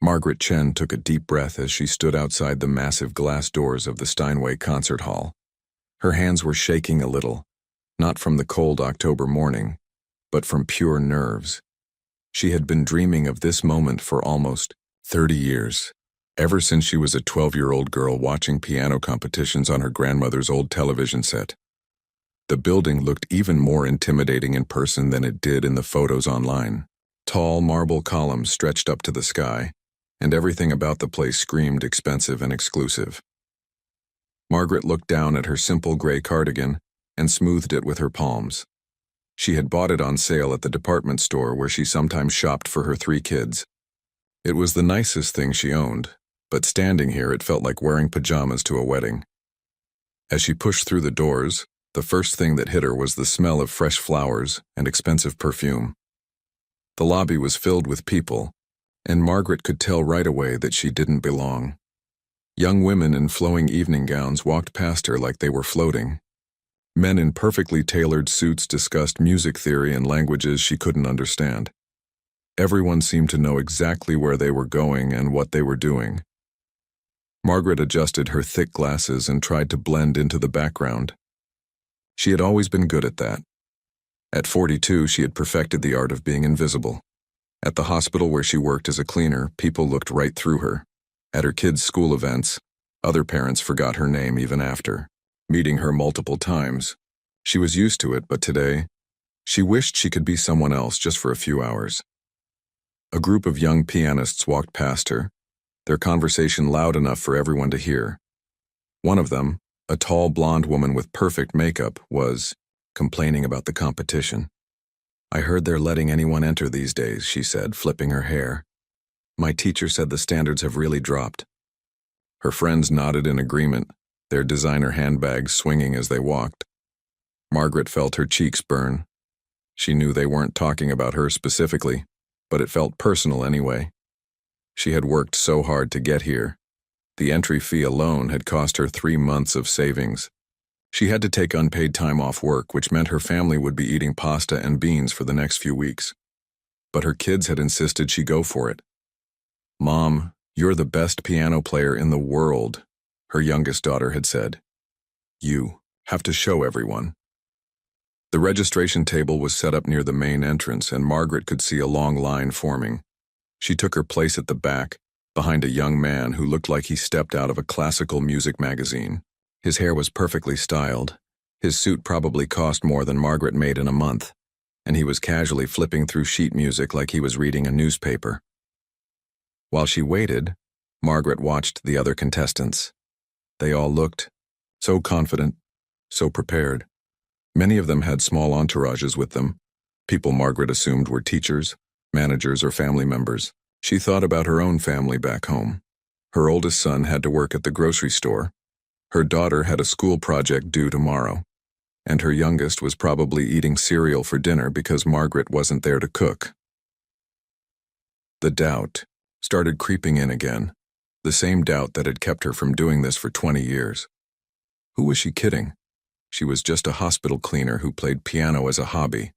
Margaret Chen took a deep breath as she stood outside the massive glass doors of the Steinway Concert Hall. Her hands were shaking a little, not from the cold October morning, but from pure nerves. She had been dreaming of this moment for almost 30 years, ever since she was a 12-year-old girl watching piano competitions on her grandmother's old television set. The building looked even more intimidating in person than it did in the photos online. Tall marble columns stretched up to the sky, and everything about the place screamed expensive and exclusive. Margaret looked down at her simple gray cardigan and smoothed it with her palms. She had bought it on sale at the department store where she sometimes shopped for her 3 kids. It was the nicest thing she owned, but standing here it felt like wearing pajamas to a wedding. As she pushed through the doors, the first thing that hit her was the smell of fresh flowers and expensive perfume. The lobby was filled with people, and Margaret could tell right away that she didn't belong. Young women in flowing evening gowns walked past her like they were floating. Men in perfectly tailored suits discussed music theory and languages she couldn't understand. Everyone seemed to know exactly where they were going and what they were doing. Margaret adjusted her thick glasses and tried to blend into the background. She had always been good at that. At 42, she had perfected the art of being invisible. At the hospital where she worked as a cleaner, people looked right through her. At her kids' school events, other parents forgot her name even after. Meeting her multiple times, she was used to it, but today, she wished she could be someone else just for a few hours. A group of young pianists walked past her, their conversation loud enough for everyone to hear. One of them, a tall blonde woman with perfect makeup, was complaining about the competition. "I heard they're letting anyone enter these days," she said, flipping her hair. "My teacher said the standards have really dropped." Her friends nodded in agreement, their designer handbags swinging as they walked. Margaret felt her cheeks burn. She knew they weren't talking about her specifically, but it felt personal anyway. She had worked so hard to get here. The entry fee alone had cost her 3 months of savings. She had to take unpaid time off work, which meant her family would be eating pasta and beans for the next few weeks. But her kids had insisted she go for it. "Mom, you're the best piano player in the world," her youngest daughter had said. "You have to show everyone." The registration table was set up near the main entrance, and Margaret could see a long line forming. She took her place at the back, behind a young man who looked like he stepped out of a classical music magazine. His hair was perfectly styled. His suit probably cost more than Margaret made in a month, and he was casually flipping through sheet music like he was reading a newspaper. While she waited, Margaret watched the other contestants. They all looked so confident, so prepared. Many of them had small entourages with them, people Margaret assumed were teachers, managers, or family members. She thought about her own family back home. Her oldest son had to work at the grocery store. Her daughter had a school project due tomorrow, and her youngest was probably eating cereal for dinner because Margaret wasn't there to cook. The doubt started creeping in again, the same doubt that had kept her from doing this for 20 years. Who was she kidding? She was just a hospital cleaner who played piano as a hobby.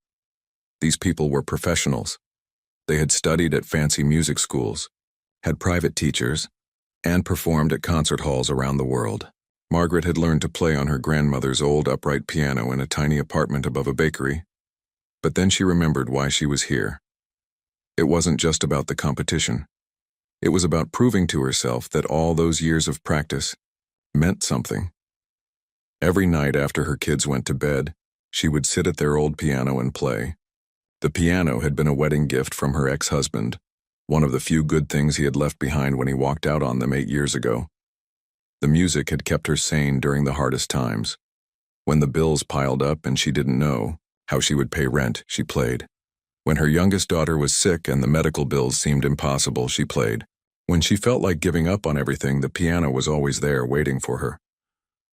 These people were professionals. They had studied at fancy music schools, had private teachers, and performed at concert halls around the world. Margaret had learned to play on her grandmother's old upright piano in a tiny apartment above a bakery. But then she remembered why she was here. It wasn't just about the competition. It was about proving to herself that all those years of practice meant something. Every night after her kids went to bed, she would sit at their old piano and play. The piano had been a wedding gift from her ex-husband, one of the few good things he had left behind when he walked out on them 8 years ago. The music had kept her sane during the hardest times. When the bills piled up and she didn't know how she would pay rent, she played. When her youngest daughter was sick and the medical bills seemed impossible, she played. When she felt like giving up on everything, the piano was always there waiting for her.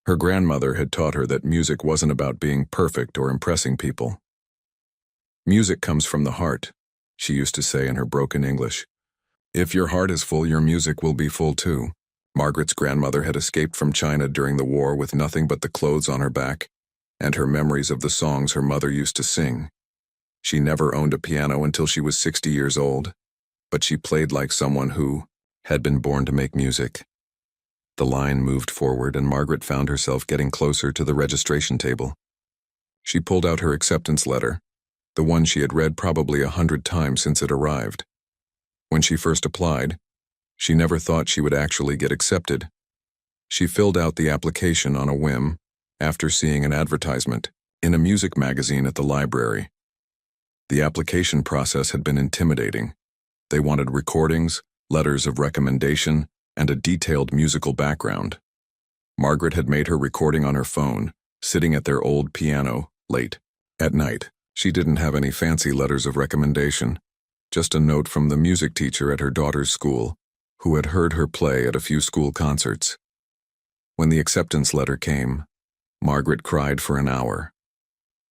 Her grandmother had taught her that music wasn't about being perfect or impressing people. "Music comes from the heart," she used to say in her broken English. "If your heart is full, your music will be full too." Margaret's grandmother had escaped from China during the war with nothing but the clothes on her back and her memories of the songs her mother used to sing. She never owned a piano until she was 60 years old, but she played like someone who had been born to make music. The line moved forward and Margaret found herself getting closer to the registration table. She pulled out her acceptance letter, the one she had read probably 100 times since it arrived. When she first applied, she never thought she would actually get accepted. She filled out the application on a whim after seeing an advertisement in a music magazine at the library. The application process had been intimidating. They wanted recordings, letters of recommendation, and a detailed musical background. Margaret had made her recording on her phone, sitting at their old piano, late at night. She didn't have any fancy letters of recommendation, just a note from the music teacher at her daughter's school, who had heard her play at a few school concerts. When the acceptance letter came, Margaret cried for an hour.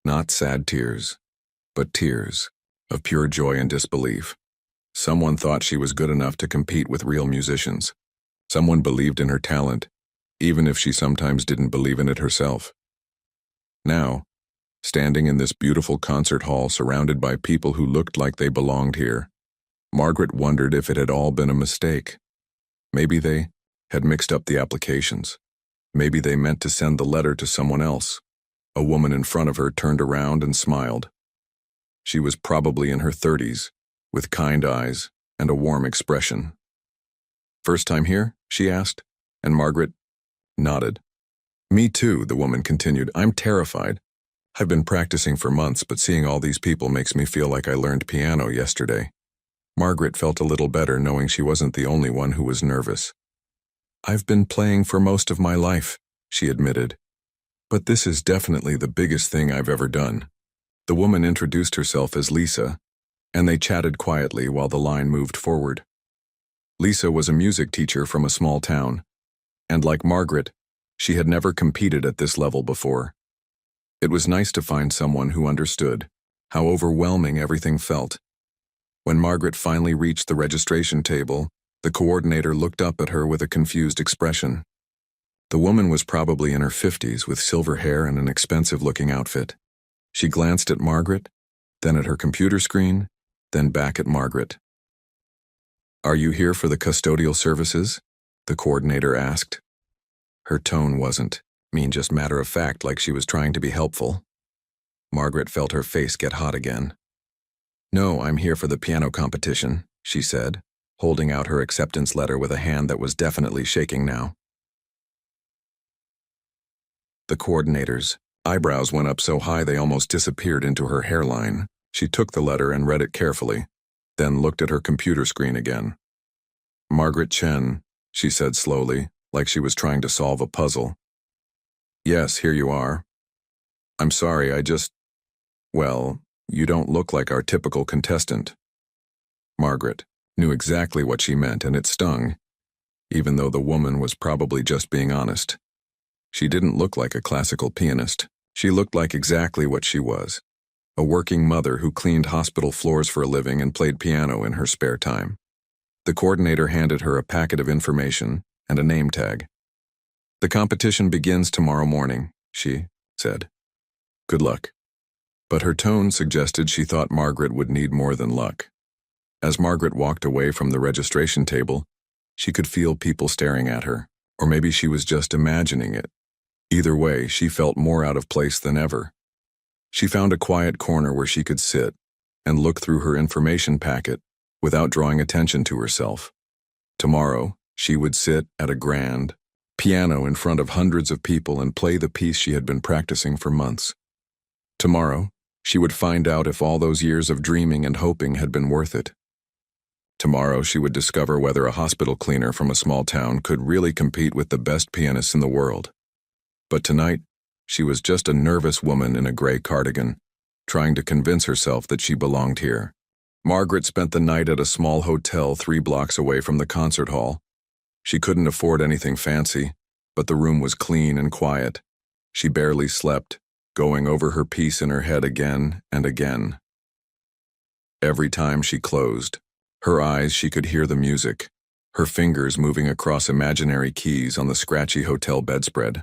Not sad tears, but tears of pure joy and disbelief. Someone thought she was good enough to compete with real musicians. Someone believed in her talent, even if she sometimes didn't believe in it herself. Now, standing in this beautiful concert hall surrounded by people who looked like they belonged here, Margaret wondered if it had all been a mistake. Maybe they had mixed up the applications. Maybe they meant to send the letter to someone else. A woman in front of her turned around and smiled. She was probably in her 30s, with kind eyes and a warm expression. "First time here?" she asked, and Margaret nodded. "Me too," the woman continued. "I'm terrified. I've been practicing for months, but seeing all these people makes me feel like I learned piano yesterday." Margaret felt a little better knowing she wasn't the only one who was nervous. "I've been playing for most of my life," she admitted. "But this is definitely the biggest thing I've ever done." The woman introduced herself as Lisa, and they chatted quietly while the line moved forward. Lisa was a music teacher from a small town, and like Margaret, she had never competed at this level before. It was nice to find someone who understood how overwhelming everything felt. When Margaret finally reached the registration table, the coordinator looked up at her with a confused expression. The woman was probably in her 50s with silver hair and an expensive-looking outfit. She glanced at Margaret, then at her computer screen, then back at Margaret. "Are you here for the custodial services?" the coordinator asked. Her tone wasn't just matter of fact, like she was trying to be helpful. Margaret felt her face get hot again. "No, I'm here for the piano competition," she said, holding out her acceptance letter with a hand that was definitely shaking now. The coordinator's eyebrows went up so high they almost disappeared into her hairline. She took the letter and read it carefully, then looked at her computer screen again. "Margaret Chen," she said slowly, like she was trying to solve a puzzle. "Yes, here you are. I'm sorry, well, you don't look like our typical contestant." Margaret knew exactly what she meant, and it stung, even though the woman was probably just being honest. She didn't look like a classical pianist. She looked like exactly what she was, a working mother who cleaned hospital floors for a living and played piano in her spare time. The coordinator handed her a packet of information and a name tag. "The competition begins tomorrow morning," she said. "Good luck." But her tone suggested she thought Margaret would need more than luck. As Margaret walked away from the registration table, she could feel people staring at her, or maybe she was just imagining it. Either way, she felt more out of place than ever. She found a quiet corner where she could sit and look through her information packet without drawing attention to herself. Tomorrow, she would sit at a grand piano in front of hundreds of people and play the piece she had been practicing for months. Tomorrow, she would find out if all those years of dreaming and hoping had been worth it. Tomorrow, she would discover whether a hospital cleaner from a small town could really compete with the best pianists in the world. But tonight, she was just a nervous woman in a gray cardigan, trying to convince herself that she belonged here. Margaret spent the night at a small hotel 3 blocks away from the concert hall. She couldn't afford anything fancy, but the room was clean and quiet. She barely slept, going over her piece in her head again and again. Every time she closed her eyes, she could hear the music, her fingers moving across imaginary keys on the scratchy hotel bedspread.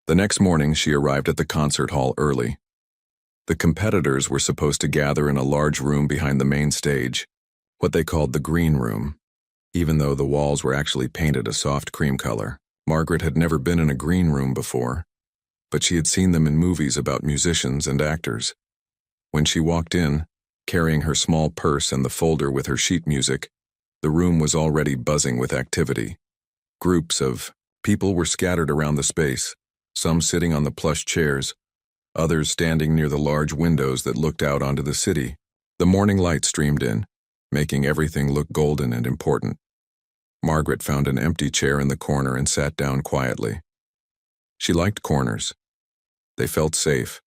The next morning, she arrived at the concert hall early. The competitors were supposed to gather in a large room behind the main stage, what they called the green room. even though the walls were actually painted a soft cream color. Margaret had never been in a green room before, but she had seen them in movies about musicians and actors. When she walked in, carrying her small purse and the folder with her sheet music, the room was already buzzing with activity. Groups of people were scattered around the space, some sitting on the plush chairs, others standing near the large windows that looked out onto the city. The morning light streamed in, making everything look golden and important. Margaret found an empty chair in the corner and sat down quietly. She liked corners. They felt safe,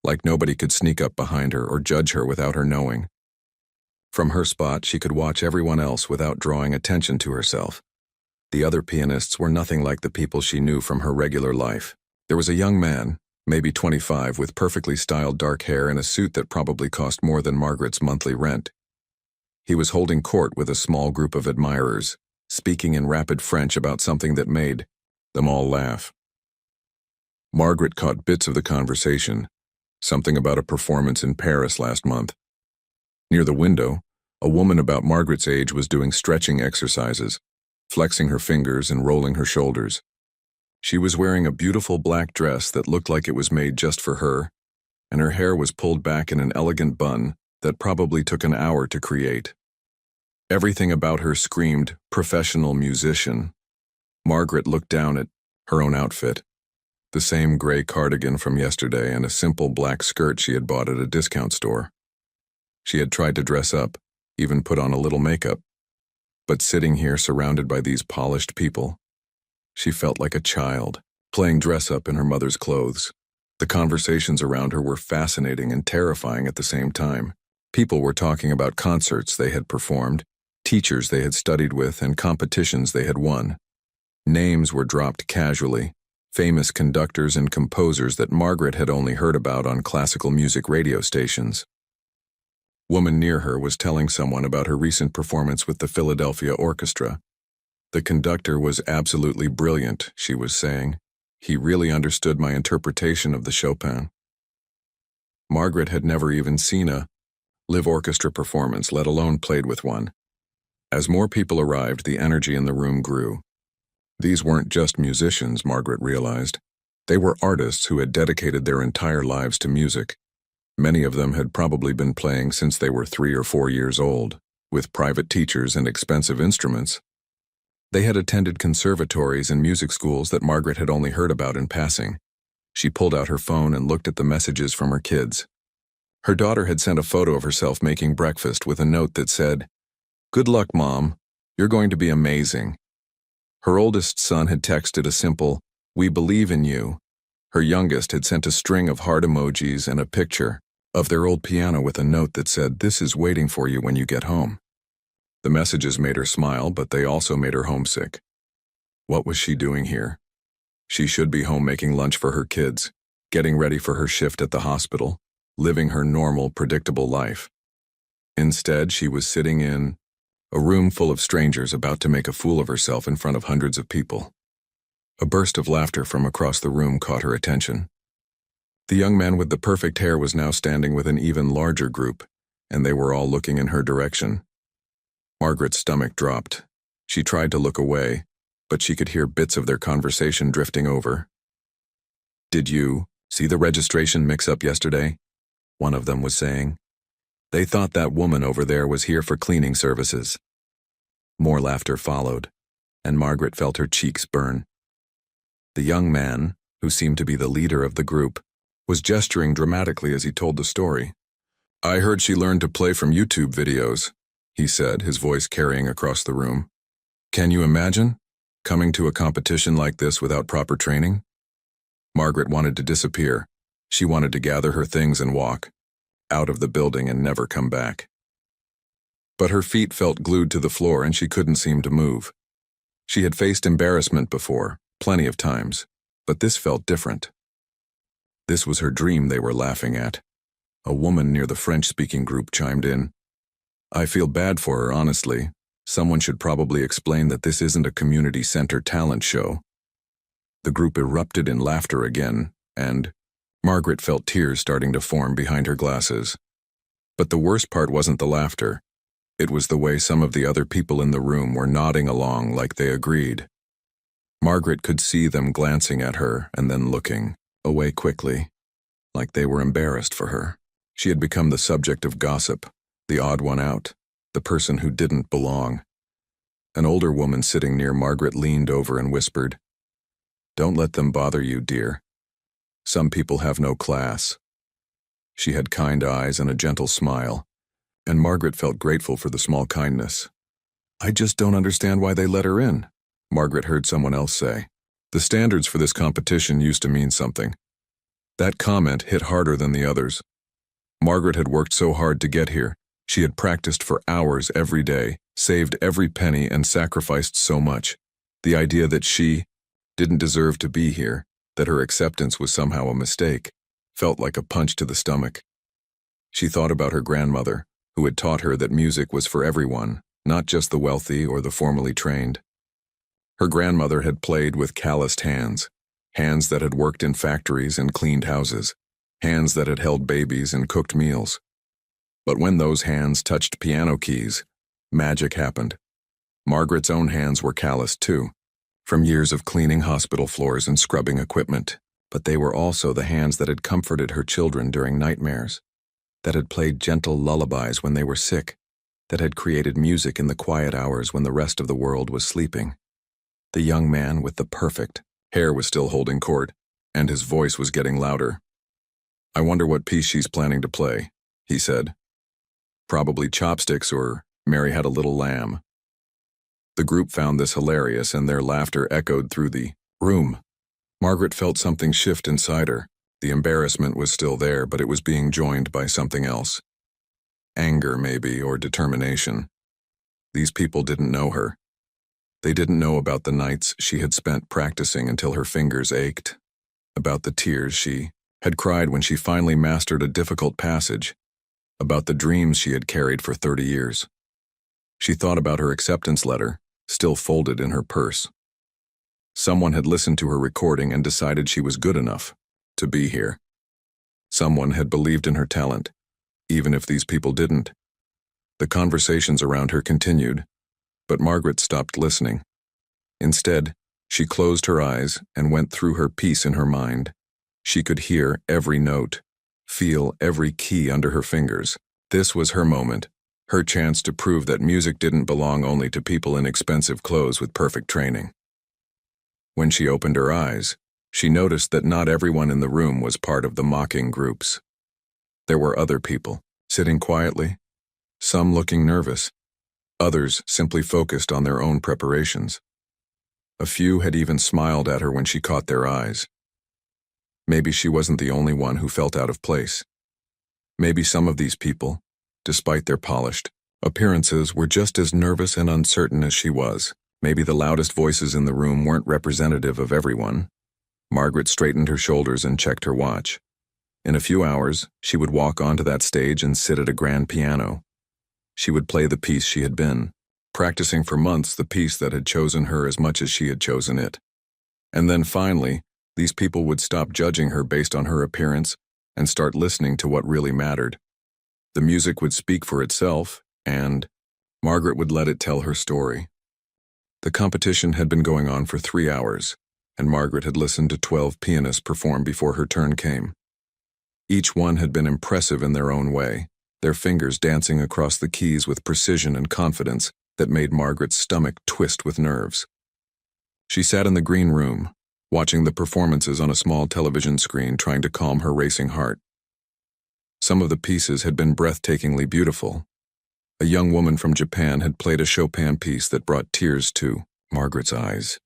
like nobody could sneak up behind her or judge her without her knowing. From her spot, she could watch everyone else without drawing attention to herself. The other pianists were nothing like the people she knew from her regular life. There was a young man, maybe 25, with perfectly styled dark hair and a suit that probably cost more than Margaret's monthly rent. He was holding court with a small group of admirers, speaking in rapid French about something that made them all laugh. Margaret caught bits of the conversation, something about a performance in Paris last month. Near the window, a woman about Margaret's age was doing stretching exercises, flexing her fingers and rolling her shoulders. She was wearing a beautiful black dress that looked like it was made just for her, and her hair was pulled back in an elegant bun that probably took an hour to create. Everything about her screamed professional musician. Margaret looked down at her own outfit, the same gray cardigan from yesterday and a simple black skirt she had bought at a discount store. She had tried to dress up, even put on a little makeup. But sitting here surrounded by these polished people, she felt like a child, playing dress-up in her mother's clothes. The conversations around her were fascinating and terrifying at the same time. People were talking about concerts they had performed, teachers they had studied with, and competitions they had won. Names were dropped casually, famous conductors and composers that Margaret had only heard about on classical music radio stations. Woman near her was telling someone about her recent performance with the Philadelphia Orchestra. The conductor was absolutely brilliant, she was saying. He really understood my interpretation of the Chopin. Margaret had never even seen a live orchestra performance, let alone played with one. As more people arrived, the energy in the room grew. These weren't just musicians, Margaret realized. They were artists who had dedicated their entire lives to music. Many of them had probably been playing since they were 3 or 4 years old, with private teachers and expensive instruments. They had attended conservatories and music schools that Margaret had only heard about in passing. She pulled out her phone and looked at the messages from her kids. Her daughter had sent a photo of herself making breakfast with a note that said, "Good luck, Mom. You're going to be amazing." Her oldest son had texted a simple, "We believe in you." Her youngest had sent a string of heart emojis and a picture of their old piano with a note that said, "This is waiting for you when you get home." The messages made her smile, but they also made her homesick. What was she doing here? She should be home making lunch for her kids, getting ready for her shift at the hospital, living her normal, predictable life. Instead, she was sitting in a room full of strangers about to make a fool of herself in front of hundreds of people. A burst of laughter from across the room caught her attention. The young man with the perfect hair was now standing with an even larger group, and they were all looking in her direction. Margaret's stomach dropped. She tried to look away, but she could hear bits of their conversation drifting over. "Did you see the registration mix-up yesterday?" one of them was saying. "They thought that woman over there was here for cleaning services." More laughter followed, and Margaret felt her cheeks burn. The young man, who seemed to be the leader of the group, was gesturing dramatically as he told the story. "I heard she learned to play from YouTube videos," he said, his voice carrying across the room. "Can you imagine coming to a competition like this without proper training?" Margaret wanted to disappear. She wanted to gather her things and walk out of the building and never come back. But her feet felt glued to the floor and she couldn't seem to move. She had faced embarrassment before, plenty of times, but this felt different. This was her dream they were laughing at. A woman near the French-speaking group chimed in. "I feel bad for her, honestly. Someone should probably explain that this isn't a community center talent show." The group erupted in laughter again, and Margaret felt tears starting to form behind her glasses. But the worst part wasn't the laughter. It was the way some of the other people in the room were nodding along like they agreed. Margaret could see them glancing at her and then looking away quickly, like they were embarrassed for her. She had become the subject of gossip, the odd one out, the person who didn't belong. An older woman sitting near Margaret leaned over and whispered, "Don't let them bother you, dear. Some people have no class." She had kind eyes and a gentle smile, and Margaret felt grateful for the small kindness. "I just don't understand why they let her in," Margaret heard someone else say. The standards for this competition used to mean something. That comment hit harder than the others. Margaret had worked so hard to get here. She had practiced for hours every day, saved every penny, and sacrificed so much. The idea that she didn't deserve to be here, that her acceptance was somehow a mistake, felt like a punch to the stomach. She thought about her grandmother, who had taught her that music was for everyone, not just the wealthy or the formally trained. Her grandmother had played with calloused hands, hands that had worked in factories and cleaned houses, hands that had held babies and cooked meals. But when those hands touched piano keys, magic happened. Margaret's own hands were calloused too, from years of cleaning hospital floors and scrubbing equipment, but they were also the hands that had comforted her children during nightmares, that had played gentle lullabies when they were sick, that had created music in the quiet hours when the rest of the world was sleeping. The young man with the perfect hair was still holding court, and his voice was getting louder. "I wonder what piece she's planning to play," he said. "Probably Chopsticks or Mary Had a Little Lamb." The group found this hilarious, and their laughter echoed through the room. Margaret felt something shift inside her. The embarrassment was still there, but it was being joined by something else. Anger, maybe, or determination. These people didn't know her. They didn't know about the nights she had spent practicing until her fingers ached, about the tears she had cried when she finally mastered a difficult passage, about the dreams she had carried for 30 years. She thought about her acceptance letter, still folded in her purse. Someone had listened to her recording and decided she was good enough to be here. Someone had believed in her talent, even if these people didn't. The conversations around her continued, but Margaret stopped listening. Instead, she closed her eyes and went through her piece in her mind. She could hear every note, feel every key under her fingers. This was her moment, her chance to prove that music didn't belong only to people in expensive clothes with perfect training. When she opened her eyes, she noticed that not everyone in the room was part of the mocking groups. There were other people, sitting quietly, some looking nervous, others simply focused on their own preparations. A few had even smiled at her when she caught their eyes. Maybe she wasn't the only one who felt out of place. Maybe some of these people, despite their polished appearances, were just as nervous and uncertain as she was. Maybe the loudest voices in the room weren't representative of everyone. Margaret straightened her shoulders and checked her watch. In a few hours, she would walk onto that stage and sit at a grand piano. She would play the piece she had been, practicing for months, the piece that had chosen her as much as she had chosen it. And then finally, these people would stop judging her based on her appearance and start listening to what really mattered. The music would speak for itself, and Margaret would let it tell her story. The competition had been going on for 3 hours, and Margaret had listened to 12 pianists perform before her turn came. Each one had been impressive in their own way, their fingers dancing across the keys with precision and confidence that made Margaret's stomach twist with nerves. She sat in the green room, watching the performances on a small television screen, trying to calm her racing heart. Some of the pieces had been breathtakingly beautiful. A young woman from Japan had played a Chopin piece that brought tears to Margaret's eyes.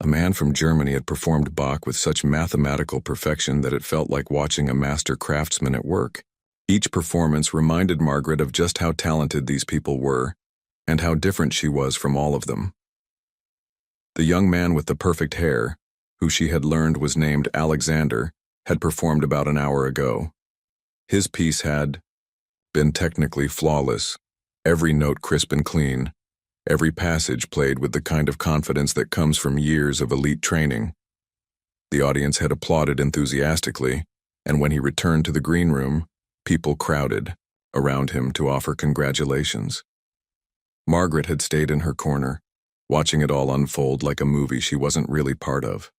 A man from Germany had performed Bach with such mathematical perfection that it felt like watching a master craftsman at work. Each performance reminded Margaret of just how talented these people were, and how different she was from all of them. The young man with the perfect hair, who she had learned was named Alexander, had performed about an hour ago. His piece had been technically flawless, every note crisp and clean, every passage played with the kind of confidence that comes from years of elite training. The audience had applauded enthusiastically, and when he returned to the green room, people crowded around him to offer congratulations. Margaret had stayed in her corner, watching it all unfold like a movie she wasn't really part of.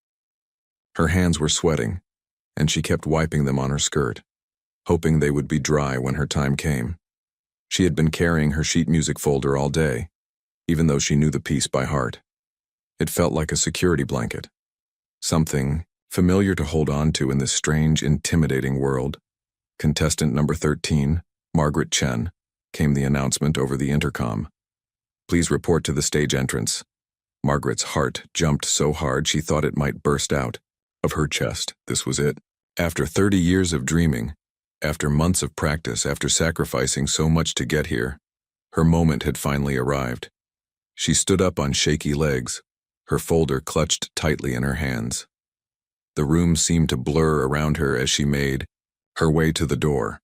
Her hands were sweating, and she kept wiping them on her skirt, hoping they would be dry when her time came. She had been carrying her sheet music folder all day, even though she knew the piece by heart. It felt like a security blanket, something familiar to hold on to in this strange, intimidating world. Contestant number 13, Margaret Chen, came the announcement over the intercom. Please report to the stage entrance. Margaret's heart jumped so hard she thought it might burst out of her chest. This was it. After 30 years of dreaming, after months of practice, after sacrificing so much to get here, her moment had finally arrived. She stood up on shaky legs, her folder clutched tightly in her hands. The room seemed to blur around her as she made her way to the door.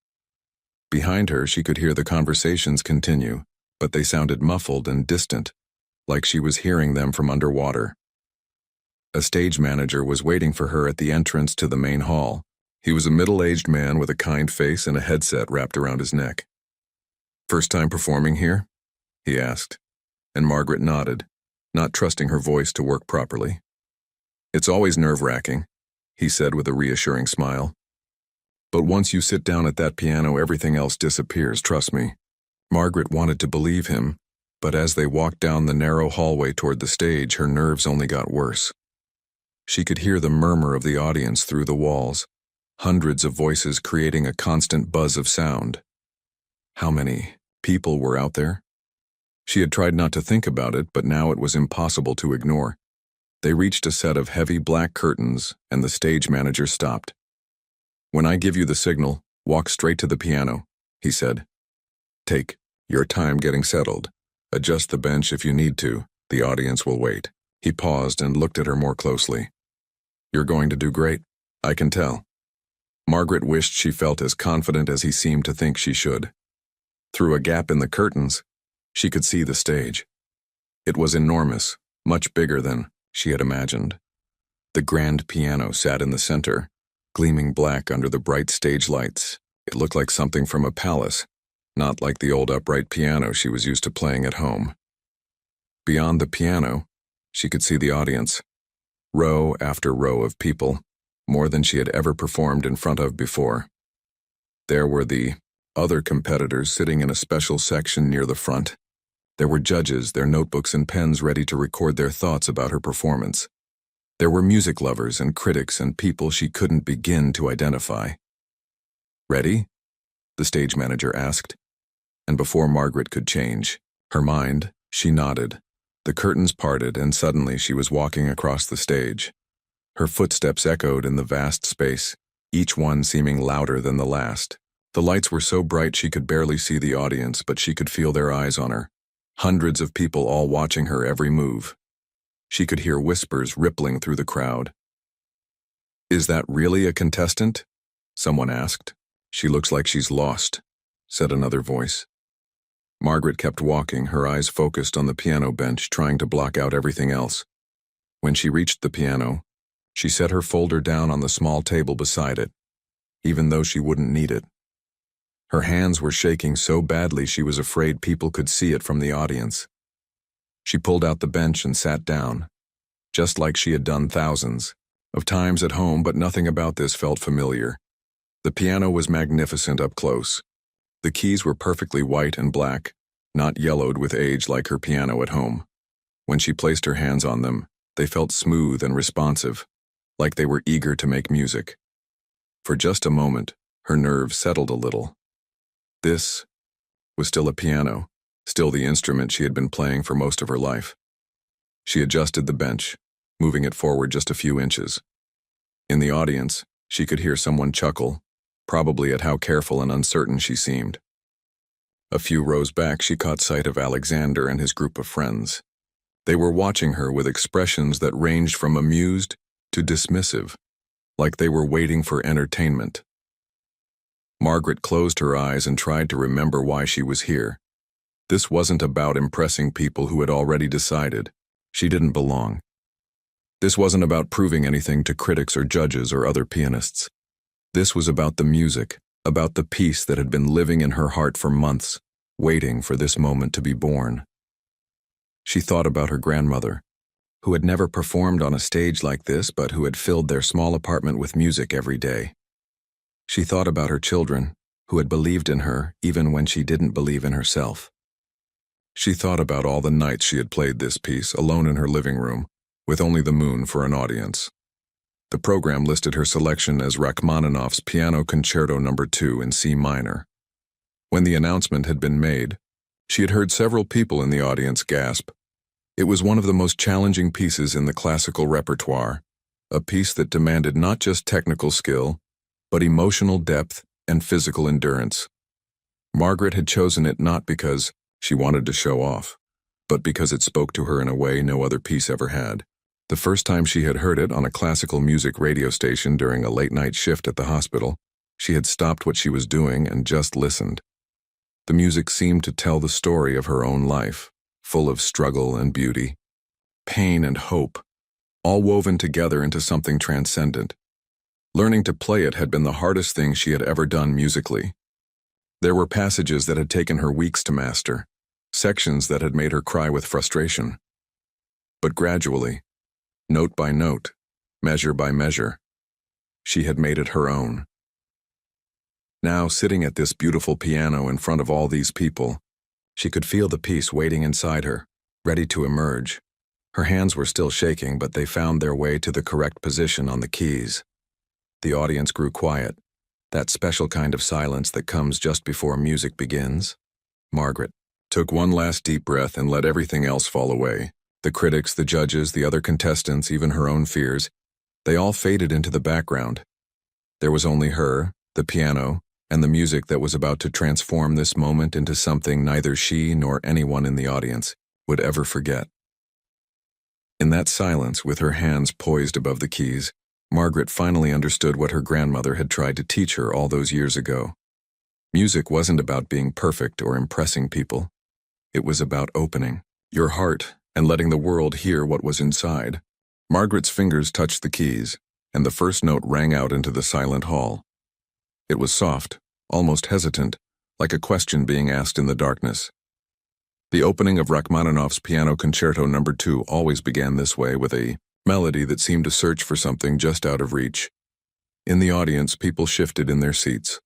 Behind her, she could hear the conversations continue, but they sounded muffled and distant, like she was hearing them from underwater. A stage manager was waiting for her at the entrance to the main hall. He was a middle-aged man with a kind face and a headset wrapped around his neck. First time performing here? He asked, and Margaret nodded, not trusting her voice to work properly. It's always nerve-wracking, he said with a reassuring smile. But once you sit down at that piano, everything else disappears, trust me. Margaret wanted to believe him, but as they walked down the narrow hallway toward the stage, her nerves only got worse. She could hear the murmur of the audience through the walls, hundreds of voices creating a constant buzz of sound. How many people were out there? She had tried not to think about it, but now it was impossible to ignore. They reached a set of heavy black curtains, and the stage manager stopped. When I give you the signal, walk straight to the piano, he said. Take your time getting settled. Adjust the bench if you need to. The audience will wait. He paused and looked at her more closely. You're going to do great, I can tell. Margaret wished she felt as confident as he seemed to think she should. Through a gap in the curtains, she could see the stage. It was enormous, much bigger than she had imagined. The grand piano sat in the center, gleaming black under the bright stage lights. It looked like something from a palace, not like the old upright piano she was used to playing at home. Beyond the piano, she could see the audience, row after row of people, more than she had ever performed in front of before. There were the other competitors sitting in a special section near the front. There were judges, their notebooks and pens ready to record their thoughts about her performance. There were music lovers and critics and people she couldn't begin to identify. Ready? The stage manager asked. And before Margaret could change her mind, she nodded. The curtains parted, and suddenly she was walking across the stage. Her footsteps echoed in the vast space, each one seeming louder than the last. The lights were so bright she could barely see the audience, but she could feel their eyes on her. Hundreds of people all watching her every move. She could hear whispers rippling through the crowd. Is that really a contestant? Someone asked. She looks like she's lost, said another voice. Margaret kept walking, her eyes focused on the piano bench, trying to block out everything else. When she reached the piano, she set her folder down on the small table beside it, even though she wouldn't need it. Her hands were shaking so badly she was afraid people could see it from the audience. She pulled out the bench and sat down, just like she had done thousands of times at home, but nothing about this felt familiar. The piano was magnificent up close. The keys were perfectly white and black, not yellowed with age like her piano at home. When she placed her hands on them, they felt smooth and responsive, like they were eager to make music. For just a moment, her nerves settled a little. This was still a piano, still the instrument she had been playing for most of her life. She adjusted the bench, moving it forward just a few inches. In the audience, she could hear someone chuckle, probably at how careful and uncertain she seemed. A few rows back, she caught sight of Alexander and his group of friends. They were watching her with expressions that ranged from amused to dismissive, like they were waiting for entertainment. Margaret closed her eyes and tried to remember why she was here. This wasn't about impressing people who had already decided she didn't belong. This wasn't about proving anything to critics or judges or other pianists. This was about the music, about the piece that had been living in her heart for months, waiting for this moment to be born. She thought about her grandmother, who had never performed on a stage like this but who had filled their small apartment with music every day. She thought about her children, who had believed in her even when she didn't believe in herself. She thought about all the nights she had played this piece alone in her living room, with only the moon for an audience. The program listed her selection as Rachmaninoff's Piano Concerto No. 2 in C minor. When the announcement had been made, she had heard several people in the audience gasp. It was one of the most challenging pieces in the classical repertoire, a piece that demanded not just technical skill, but emotional depth and physical endurance. Margaret had chosen it not because she wanted to show off, but because it spoke to her in a way no other piece ever had. The first time she had heard it on a classical music radio station during a late-night shift at the hospital, she had stopped what she was doing and just listened. The music seemed to tell the story of her own life, full of struggle and beauty, pain and hope, all woven together into something transcendent. Learning to play it had been the hardest thing she had ever done musically. There were passages that had taken her weeks to master, sections that had made her cry with frustration. But gradually, note by note, measure by measure, she had made it her own. Now, sitting at this beautiful piano in front of all these people, she could feel the piece waiting inside her, ready to emerge. Her hands were still shaking, but they found their way to the correct position on the keys. The audience grew quiet, that special kind of silence that comes just before music begins. Margaret took one last deep breath and let everything else fall away. The critics, the judges, the other contestants, even her own fears, they all faded into the background. There was only her, the piano, and the music that was about to transform this moment into something neither she nor anyone in the audience would ever forget. In that silence, with her hands poised above the keys, Margaret finally understood what her grandmother had tried to teach her all those years ago. Music wasn't about being perfect or impressing people. It was about opening your heart and letting the world hear what was inside. Margaret's fingers touched the keys, and the first note rang out into the silent hall. It was soft, almost hesitant, like a question being asked in the darkness. The opening of Rachmaninoff's Piano Concerto No. 2 always began this way, with a melody that seemed to search for something just out of reach. In the audience, people shifted in their seats.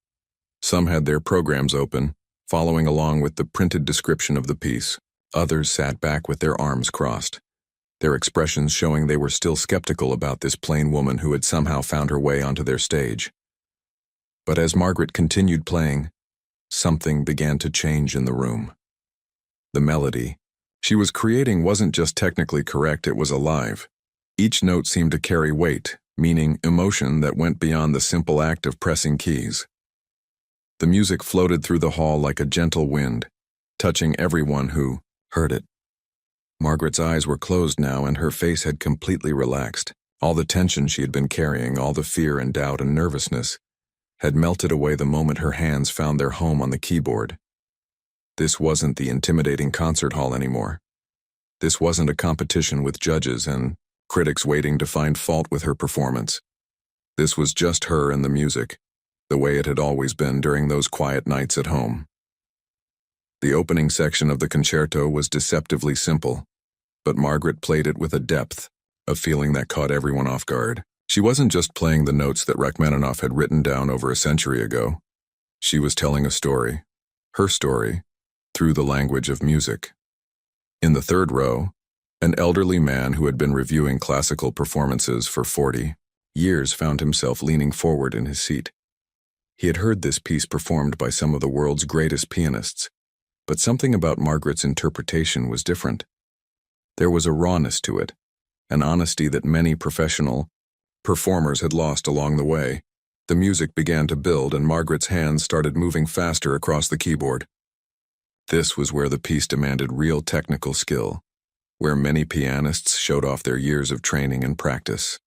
Some had their programs open, following along with the printed description of the piece. Others sat back with their arms crossed, their expressions showing they were still skeptical about this plain woman who had somehow found her way onto their stage. But as Margaret continued playing, something began to change in the room. The melody she was creating wasn't just technically correct, it was alive. Each note seemed to carry weight, meaning emotion that went beyond the simple act of pressing keys. The music floated through the hall like a gentle wind, touching everyone who heard it. Margaret's eyes were closed now, and her face had completely relaxed. All the tension she had been carrying, all the fear and doubt and nervousness, had melted away the moment her hands found their home on the keyboard. This wasn't the intimidating concert hall anymore. This wasn't a competition with judges and critics waiting to find fault with her performance. This was just her and the music, the way it had always been during those quiet nights at home. The opening section of the concerto was deceptively simple, but Margaret played it with a depth, a feeling that caught everyone off guard. She wasn't just playing the notes that Rachmaninoff had written down over a century ago. She was telling a story, her story, through the language of music. In the third row, an elderly man who had been reviewing classical performances for 40 years found himself leaning forward in his seat. He had heard this piece performed by some of the world's greatest pianists, but something about Margaret's interpretation was different. There was a rawness to it, an honesty that many professional performers had lost along the way. The music began to build, and Margaret's hands started moving faster across the keyboard. This was where the piece demanded real technical skill, where many pianists showed off their years of training and practice.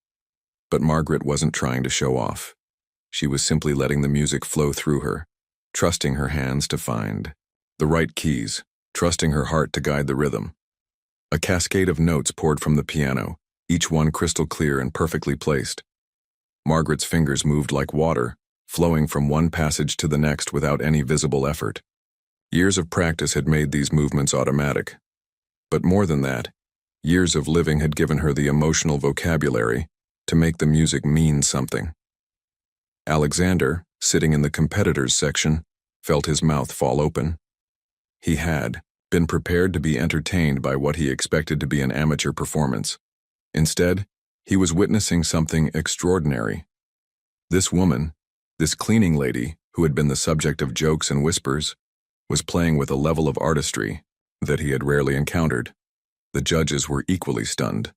But Margaret wasn't trying to show off. She was simply letting the music flow through her, trusting her hands to find the right keys, trusting her heart to guide the rhythm. A cascade of notes poured from the piano, each one crystal clear and perfectly placed. Margaret's fingers moved like water, flowing from one passage to the next without any visible effort. Years of practice had made these movements automatic. But more than that, years of living had given her the emotional vocabulary to make the music mean something. Alexander, sitting in the competitors section, felt his mouth fall open. He had been prepared to be entertained by what he expected to be an amateur performance. Instead, he was witnessing something extraordinary. This woman, this cleaning lady, who had been the subject of jokes and whispers, was playing with a level of artistry that he had rarely encountered. The judges were equally stunned.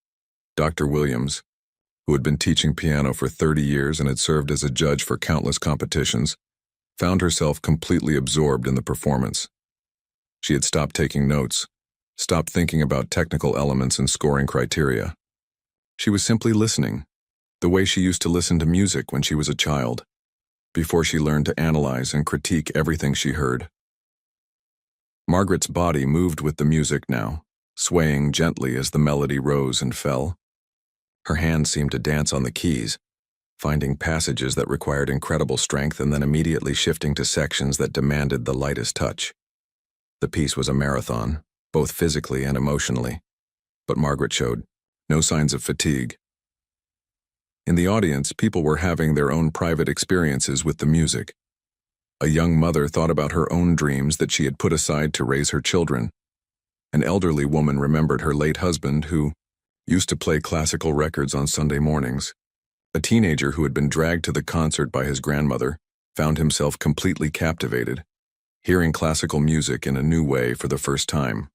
Dr. Williams, who had been teaching piano for 30 years and had served as a judge for countless competitions, found herself completely absorbed in the performance. She had stopped taking notes, stopped thinking about technical elements and scoring criteria. She was simply listening, the way she used to listen to music when she was a child, before she learned to analyze and critique everything she heard. Margaret's body moved with the music now, swaying gently as the melody rose and fell. Her hands seemed to dance on the keys, finding passages that required incredible strength and then immediately shifting to sections that demanded the lightest touch. The piece was a marathon, both physically and emotionally, but Margaret showed no signs of fatigue. In the audience, people were having their own private experiences with the music. A young mother thought about her own dreams that she had put aside to raise her children. An elderly woman remembered her late husband who used to play classical records on Sunday mornings. A teenager who had been dragged to the concert by his grandmother found himself completely captivated, hearing classical music in a new way for the first time.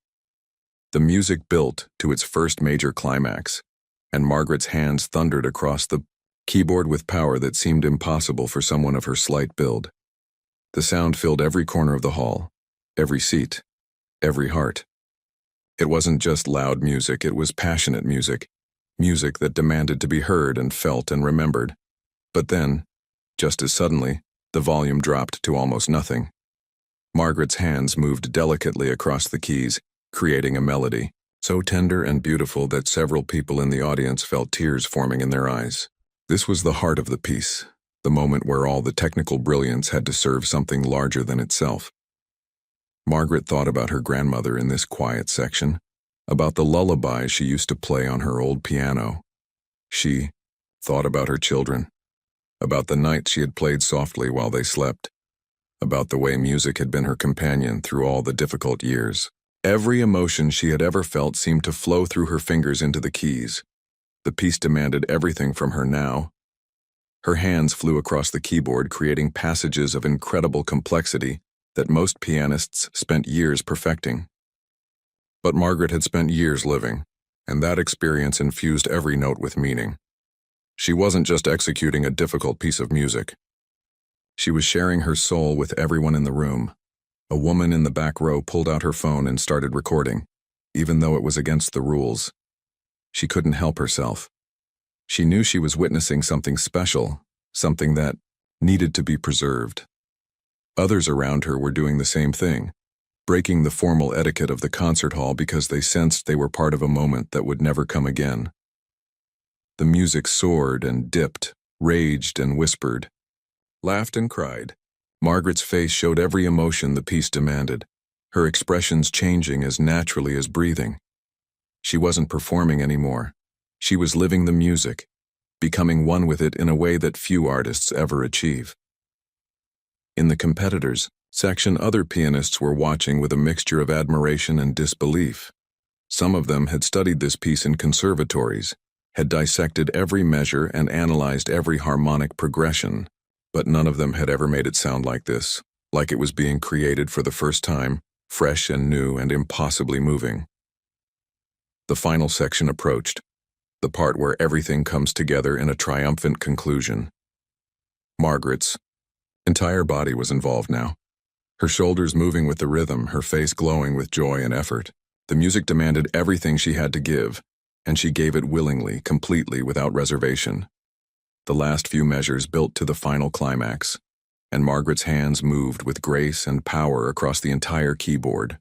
The music built to its first major climax, and Margaret's hands thundered across the keyboard with power that seemed impossible for someone of her slight build. The sound filled every corner of the hall, every seat, every heart. It wasn't just loud music, it was passionate music, music that demanded to be heard and felt and remembered. But then, just as suddenly, the volume dropped to almost nothing. Margaret's hands moved delicately across the keys, creating a melody, so tender and beautiful that several people in the audience felt tears forming in their eyes. This was the heart of the piece, the moment where all the technical brilliance had to serve something larger than itself. Margaret thought about her grandmother in this quiet section, about the lullabies she used to play on her old piano. She thought about her children, about the nights she had played softly while they slept, about the way music had been her companion through all the difficult years. Every emotion she had ever felt seemed to flow through her fingers into the keys. The piece demanded everything from her now. Her hands flew across the keyboard, creating passages of incredible complexity that most pianists spent years perfecting. But Margaret had spent years living, and that experience infused every note with meaning. She wasn't just executing a difficult piece of music. She was sharing her soul with everyone in the room. A woman in the back row pulled out her phone and started recording, even though it was against the rules. She couldn't help herself. She knew she was witnessing something special, something that needed to be preserved. Others around her were doing the same thing, breaking the formal etiquette of the concert hall because they sensed they were part of a moment that would never come again. The music soared and dipped, raged and whispered, laughed and cried. Margaret's face showed every emotion the piece demanded, her expressions changing as naturally as breathing. She wasn't performing anymore. She was living the music, becoming one with it in a way that few artists ever achieve. In the competitors section, other pianists were watching with a mixture of admiration and disbelief. Some of them had studied this piece in conservatories, had dissected every measure and analyzed every harmonic progression, but none of them had ever made it sound like this, like it was being created for the first time, fresh and new and impossibly moving. The final section approached, the part where everything comes together in a triumphant conclusion. Margaret's entire body was involved now, her shoulders moving with the rhythm, her face glowing with joy and effort. The music demanded everything she had to give, and she gave it willingly, completely, without reservation. The last few measures built to the final climax, and Margaret's hands moved with grace and power across the entire keyboard.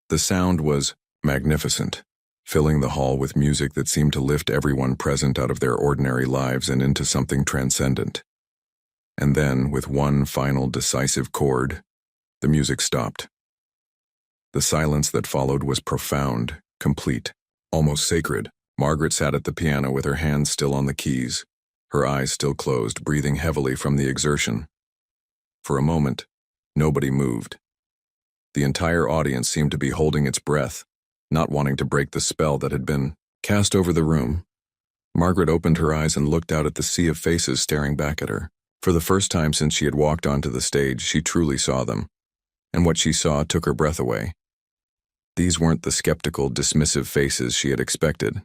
The sound was magnificent, filling the hall with music that seemed to lift everyone present out of their ordinary lives and into something transcendent. And then, with one final decisive chord, the music stopped. The silence that followed was profound, complete, almost sacred. Margaret sat at the piano with her hands still on the keys, her eyes still closed, breathing heavily from the exertion. For a moment, nobody moved. The entire audience seemed to be holding its breath, not wanting to break the spell that had been cast over the room. Margaret opened her eyes and looked out at the sea of faces staring back at her. For the first time since she had walked onto the stage, she truly saw them, and what she saw took her breath away. These weren't the skeptical, dismissive faces she had expected.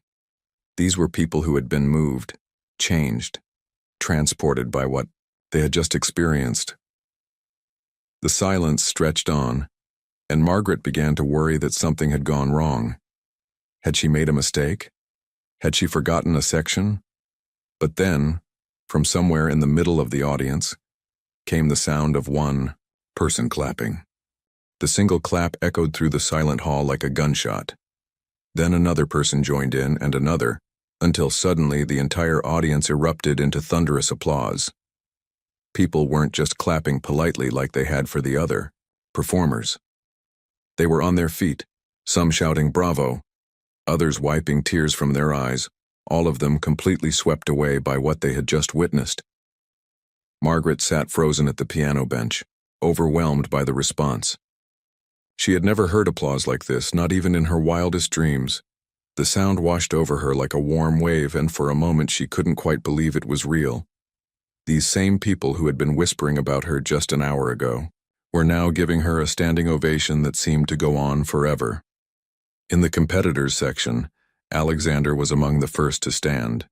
These were people who had been moved, changed, transported by what they had just experienced. The silence stretched on, and Margaret began to worry that something had gone wrong. Had she made a mistake? Had she forgotten a section? But then, from somewhere in the middle of the audience, came the sound of one person clapping. The single clap echoed through the silent hall like a gunshot. Then another person joined in, and another, until suddenly the entire audience erupted into thunderous applause. People weren't just clapping politely like they had for the other performers. They were on their feet, some shouting bravo, others wiping tears from their eyes, all of them completely swept away by what they had just witnessed. Margaret sat frozen at the piano bench, overwhelmed by the response. She had never heard applause like this, not even in her wildest dreams. The sound washed over her like a warm wave, and for a moment she couldn't quite believe it was real. These same people who had been whispering about her just an hour ago were now giving her a standing ovation that seemed to go on forever. In the competitors section, Alexander was among the first to stand.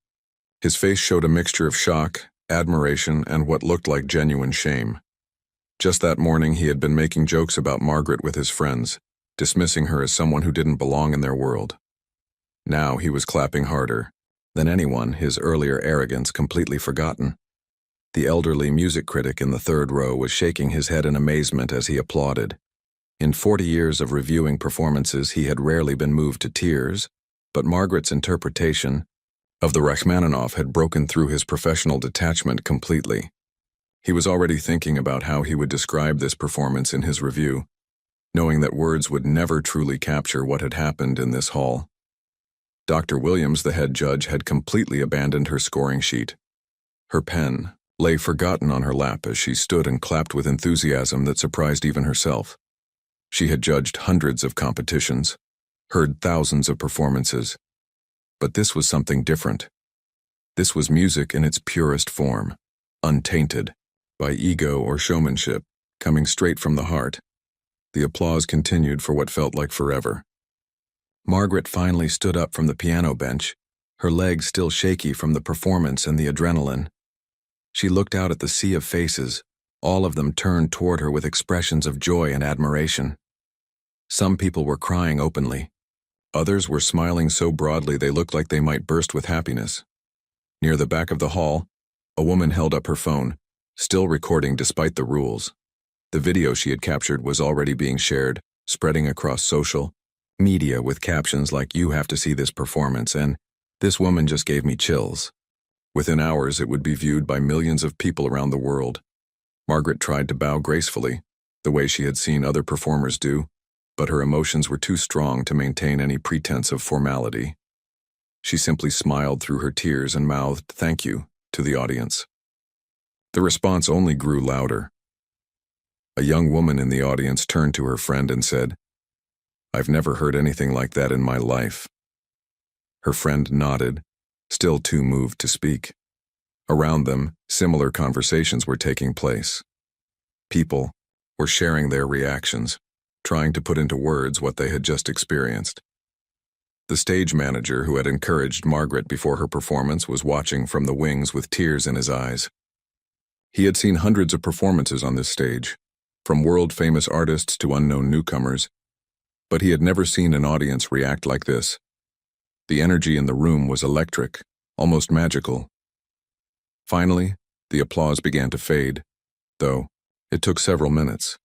His face showed a mixture of shock, admiration, and what looked like genuine shame. Just that morning he had been making jokes about Margaret with his friends, dismissing her as someone who didn't belong in their world. Now he was clapping harder than anyone, his earlier arrogance completely forgotten. The elderly music critic in the third row was shaking his head in amazement as he applauded. In 40 years of reviewing performances, he had rarely been moved to tears, but Margaret's interpretation of the Rachmaninoff had broken through his professional detachment completely. He was already thinking about how he would describe this performance in his review, knowing that words would never truly capture what had happened in this hall. Dr. Williams, the head judge, had completely abandoned her scoring sheet. Her pen lay forgotten on her lap as she stood and clapped with enthusiasm that surprised even herself. She had judged hundreds of competitions, heard thousands of performances, but this was something different. This was music in its purest form, untainted by ego or showmanship, coming straight from the heart. The applause continued for what felt like forever. Margaret finally stood up from the piano bench, her legs still shaky from the performance and the adrenaline. She looked out at the sea of faces, all of them turned toward her with expressions of joy and admiration. Some people were crying openly. Others were smiling so broadly they looked like they might burst with happiness. Near the back of the hall, a woman held up her phone, still recording despite the rules. The video she had captured was already being shared, spreading across social media with captions like, "You have to see this performance," and "This woman just gave me chills." Within hours, it would be viewed by millions of people around the world. Margaret tried to bow gracefully, the way she had seen other performers do, but her emotions were too strong to maintain any pretense of formality. She simply smiled through her tears and mouthed "Thank you" to the audience. The response only grew louder. A young woman in the audience turned to her friend and said, "I've never heard anything like that in my life." Her friend nodded, still too moved to speak. Around them, similar conversations were taking place. People were sharing their reactions, trying to put into words what they had just experienced. The stage manager who had encouraged Margaret before her performance was watching from the wings with tears in his eyes. He had seen hundreds of performances on this stage, from world-famous artists to unknown newcomers, but he had never seen an audience react like this. The energy in the room was electric, almost magical. Finally, the applause began to fade, though it took several minutes.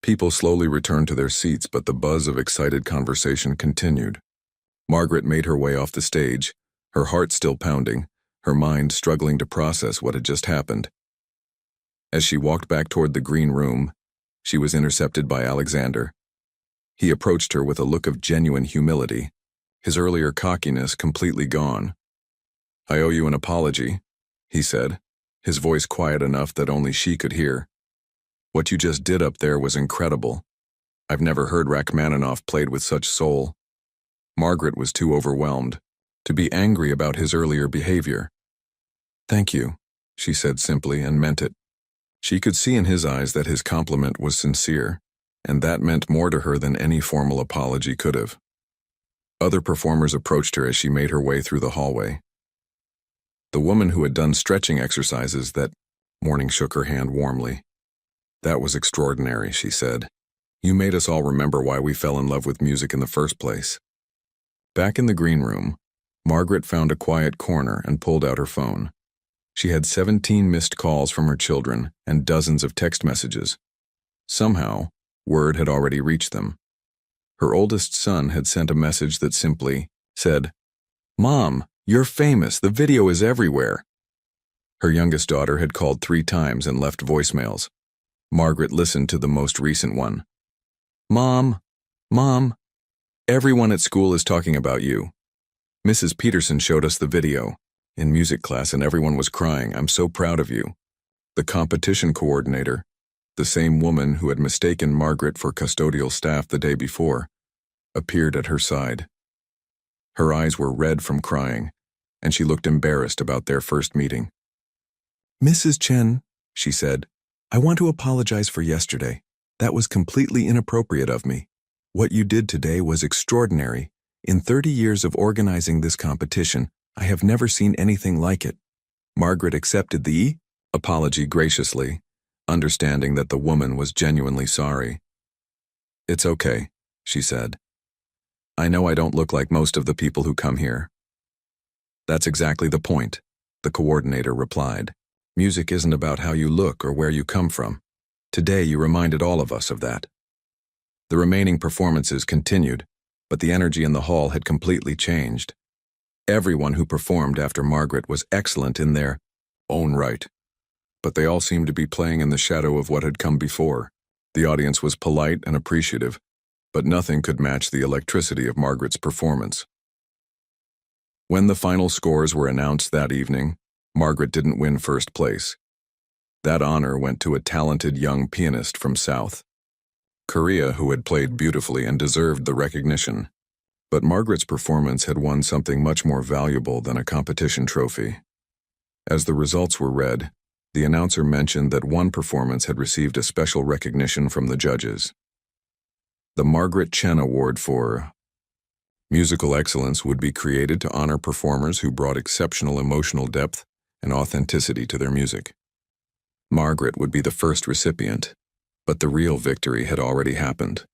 People slowly returned to their seats, but the buzz of excited conversation continued. Margaret made her way off the stage, her heart still pounding, her mind struggling to process what had just happened. As she walked back toward the green room, she was intercepted by Alexander. He approached her with a look of genuine humility, his earlier cockiness completely gone. "I owe you an apology," he said, his voice quiet enough that only she could hear. "What you just did up there was incredible. I've never heard Rachmaninoff played with such soul." Margaret was too overwhelmed to be angry about his earlier behavior. "Thank you," she said simply and meant it. She could see in his eyes that his compliment was sincere, and that meant more to her than any formal apology could have. Other performers approached her as she made her way through the hallway. The woman who had done stretching exercises that morning shook her hand warmly. "That was extraordinary," she said. "You made us all remember why we fell in love with music in the first place." Back in the green room, Margaret found a quiet corner and pulled out her phone. She had 17 missed calls from her children and dozens of text messages. Somehow, word had already reached them. Her oldest son had sent a message that simply said, "Mom, you're famous. The video is everywhere." Her youngest daughter had called 3 times and left voicemails. Margaret listened to the most recent one. Mom, everyone at school is talking about you. Mrs. Peterson showed us the video in music class and everyone was crying. I'm so proud of you." The competition coordinator, the same woman who had mistaken Margaret for custodial staff the day before, appeared at her side. Her eyes were red from crying, and she looked embarrassed about their first meeting. "Mrs. Chen," she said, "I want to apologize for yesterday. That was completely inappropriate of me. What you did today was extraordinary. In 30 years of organizing this competition, I have never seen anything like it." Margaret accepted the apology graciously, understanding that the woman was genuinely sorry. "It's okay," she said. "I know I don't look like most of the people who come here." "That's exactly the point," the coordinator replied. "Music isn't about how you look or where you come from. Today you reminded all of us of that." The remaining performances continued, but the energy in the hall had completely changed. Everyone who performed after Margaret was excellent in their own right, but they all seemed to be playing in the shadow of what had come before. The audience was polite and appreciative, but nothing could match the electricity of Margaret's performance. When the final scores were announced that evening, Margaret didn't win first place. That honor went to a talented young pianist from South Korea who had played beautifully and deserved the recognition. But Margaret's performance had won something much more valuable than a competition trophy. As the results were read, the announcer mentioned that one performance had received a special recognition from the judges. The Margaret Chen Award for Musical Excellence would be created to honor performers who brought exceptional emotional depth and authenticity to their music. Margaret would be the first recipient, but the real victory had already happened.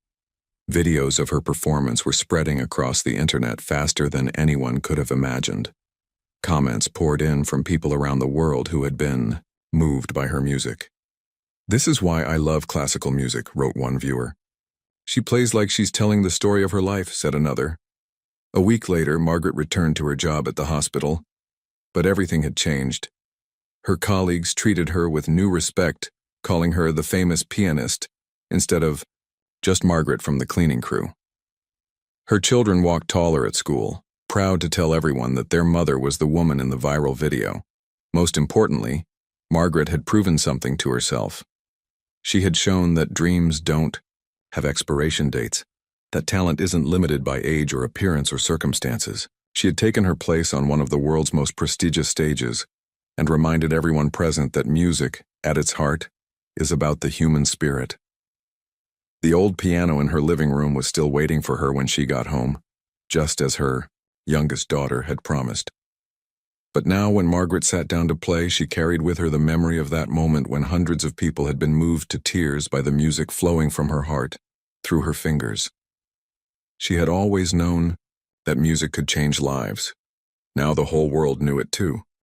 Videos of her performance were spreading across the internet faster than anyone could have imagined. Comments poured in from people around the world who had been moved by her music. "This is why I love classical music," wrote one viewer. "She plays like she's telling the story of her life," said another. A week later, Margaret returned to her job at the hospital, but everything had changed. Her colleagues treated her with new respect, calling her the famous pianist instead of just Margaret from the cleaning crew. Her children walked taller at school, proud to tell everyone that their mother was the woman in the viral video. Most importantly, Margaret had proven something to herself. She had shown that dreams don't have expiration dates, that talent isn't limited by age or appearance or circumstances. She had taken her place on one of the world's most prestigious stages and reminded everyone present that music, at its heart, is about the human spirit. The old piano in her living room was still waiting for her when she got home, just as her youngest daughter had promised. But now when Margaret sat down to play, she carried with her the memory of that moment when hundreds of people had been moved to tears by the music flowing from her heart, through her fingers. She had always known that music could change lives. Now the whole world knew it too.